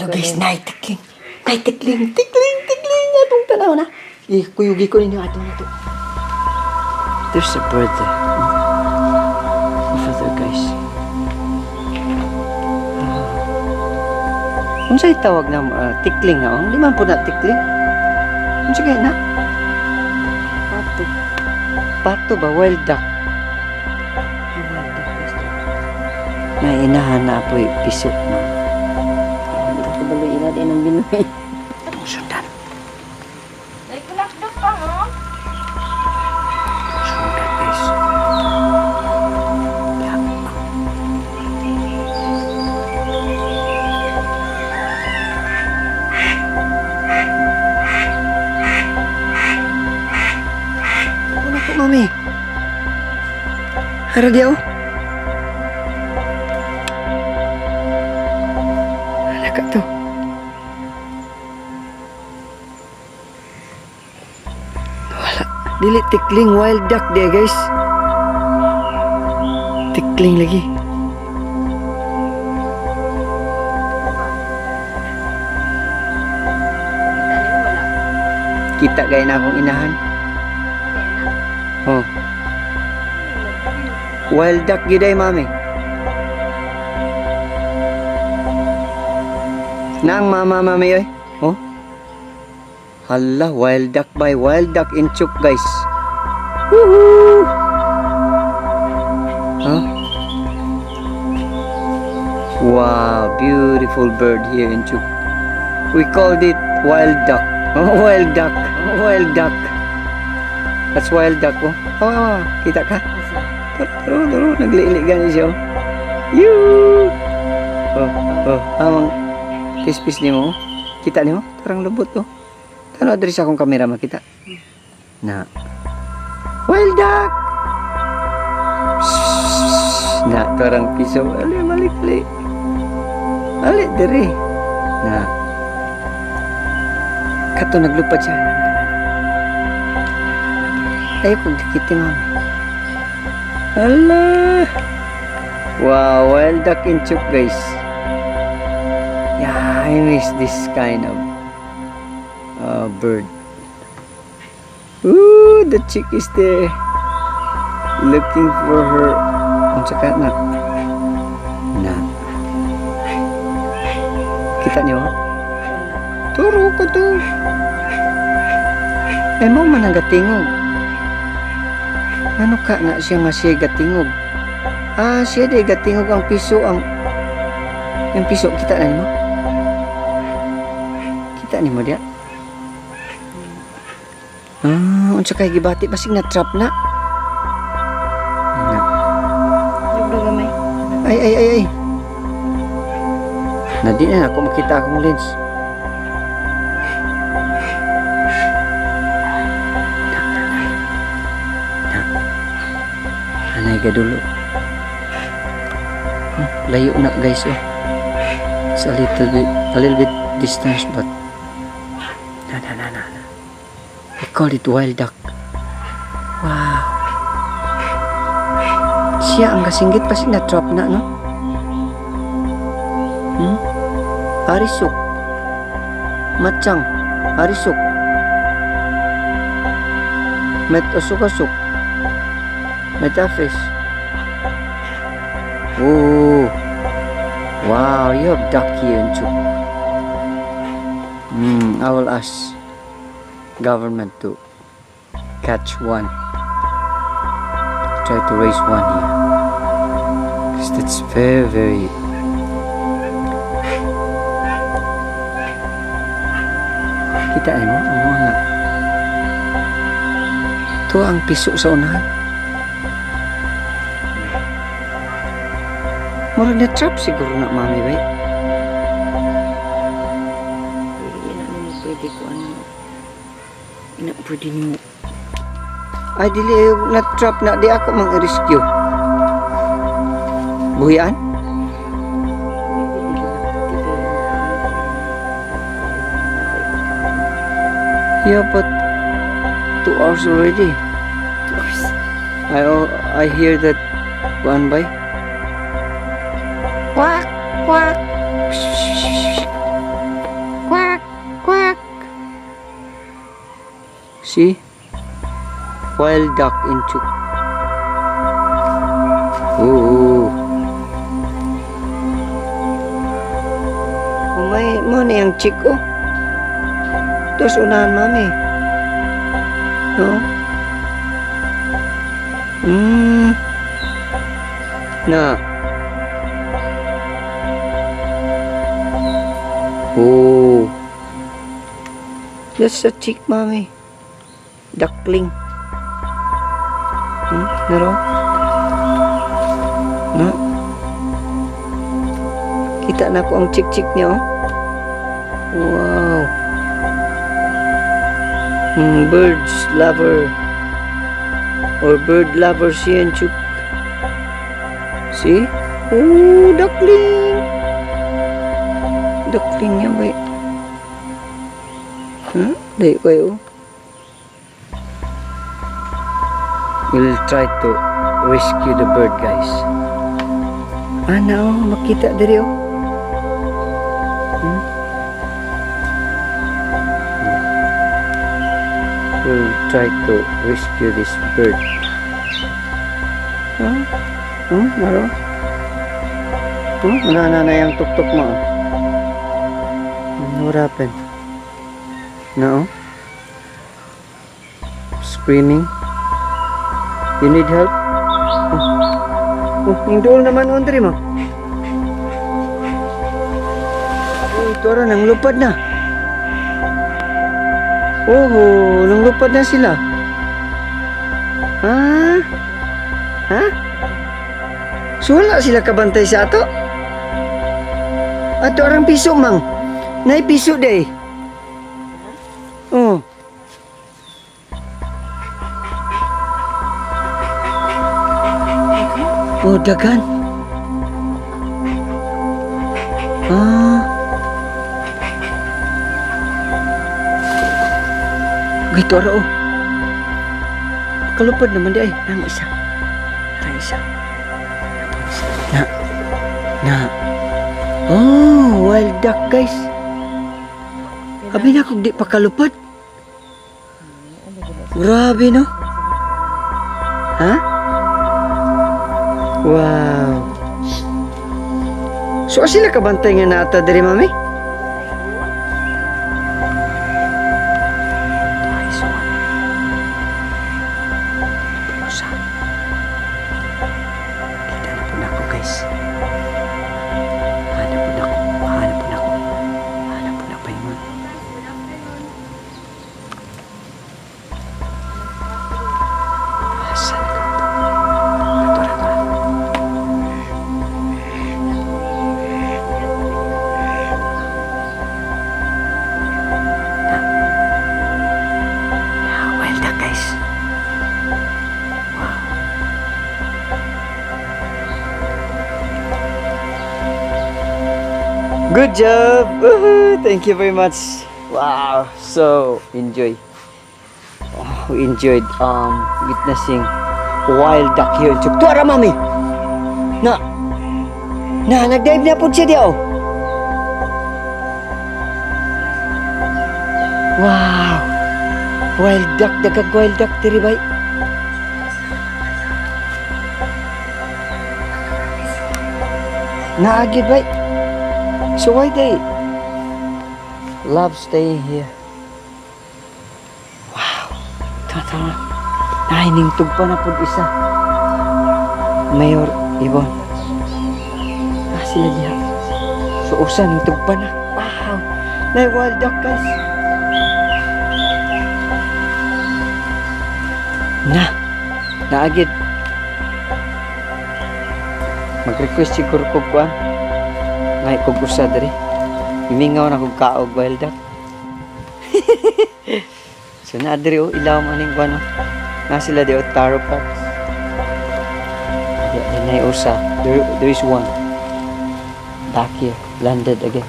Halo guys, night tikling. Night tikling. Tikling. Atong tanaw na. Kuyugi ko ninyo atong ito. There's a bird there. Over there guys. Kung sa'y tawag na tikling na. Ang liman po na tikling. Kung sa'y na. Pato. Pato ba? Wild duck. May inahan na po piso na. Hindi ko balo ina din ang binuhay. Itong sundan. Ay, kulakdak pa, ha? Sundan guys. Ano po mami? Hara dia oh. Alaka to. Wala. Dili tikling wild duck dia guys. Tikling lagi. Kita gaya na akong inahan. Oh. Wild duck giday mami. Nang mama mami oy. Oh. Hala, wild duck by wild duck in Chuuk guys. Woohoo! Huh? Wow, beautiful bird here in Chuuk. We called it wild duck. Oh, wild duck. Oh, wild duck. That's wild duck oh. Oh, kita ka? Taro, naglili gani siya oh. Yoo! Oh, amang kiss ni mo. Kita ni mo? Tarang lubot oh. Tano adres akong kamera makita. Na. Wild duck! Na, tarang piso. Ali, mali. Ali, diri. Na. Kato naglupad siya. Ayaw kong dikitin mami. Hala! Wow, wild duck in Chuuk guys. Yeah, I miss this kind of bird. Ooh, the chick is there. Looking for her. Ang saka na. Kita niyo? Turo ko to. Ay mo man ang gatingog. Ano ka na siya nga siya gatingog? Ah, siya day gatingog ang piso ang yung piso kita na nimo? Kita nimo dia? Ah, unsa kay gibati basig na trap na. Gamay. Ay. Nadi na ako makita akong lens. Anay ka dulu. Layo na guys oh. It's a little bit distance but na. I call it wild duck. Wow. Siya ang kasinggit pa na trap na no? Harisuk. Macang. Harisuk. Met asuk-asuk. Metafis. Oh. Wow, you have duck here in Chuuk. I will ask government to catch one. Try to raise one here. Because that's very kita ay mo ang mga ito ang piso sa unahan. Mura na trap siguro na mami ba? Pwede ko ano. Pwede mo. Ay dili na trap na di ako mang rescue. Buhian? Yeah, but 2 hours already. 2 hours. I hear that one by. Quack. See? Wild duck in Chuuk. Ooh. Oh, may mo na yung chick, oh. Tapos unahan, mami. No? Na. Oh. That's a chick, mami. Duckling. Naro? Na? Kita na ko ang chick-chick niya, oh. Wow. Birds lover. Or bird lover siya in Chuuk. See? Oh, duckling. Duckling niya ba? Dahil kayo. We'll try to rescue the bird, guys. Ano, makita diri, oh. We'll try to rescue this bird. Naro? Wala na yung tuk-tuk mo. What happened? No? Screaming? You need help? Yung dool naman Andre mo. Ito rin, nang lupad na. Nang lupad na sila. Ha? So wala sila kabantay sa ato? Ato arang piso, mang. Nay piso day. Dagan. Gitu ara, oh. Kalupad naman di ay. Nang isa. Na. Oh, wild duck, guys. Abi na kung di pa kalupad. Grabe, no? Ha? Wow. So sila kabantay nga nata diri, mami? Kita na po na ako, guys. Hanap po na pa yun. Asan ko? Good job! Thank you very much. Wow, so we enjoyed witnessing wild duck here in Chuuk. Tuara, mami! Na, nag-dive na po siya diya, oh. Wow! Wild duck, dagag wild duck, diri bay. Naagid bay. So why they love staying here? Wow. Tama. Nahiningtog pa na po isa. Mayor Ibon. Sila diha. So usa ningtog pa na. Wow. Nay wild duck, guys. Naagid. Mag-request siguro ko ba? Ngay kog usa diri. Imingaw na kog kaog wild duck. So na diri, oh, ilaw man ning kuno. Na sila di taro pots. Yeah, nay usa. There is one back here, landed again.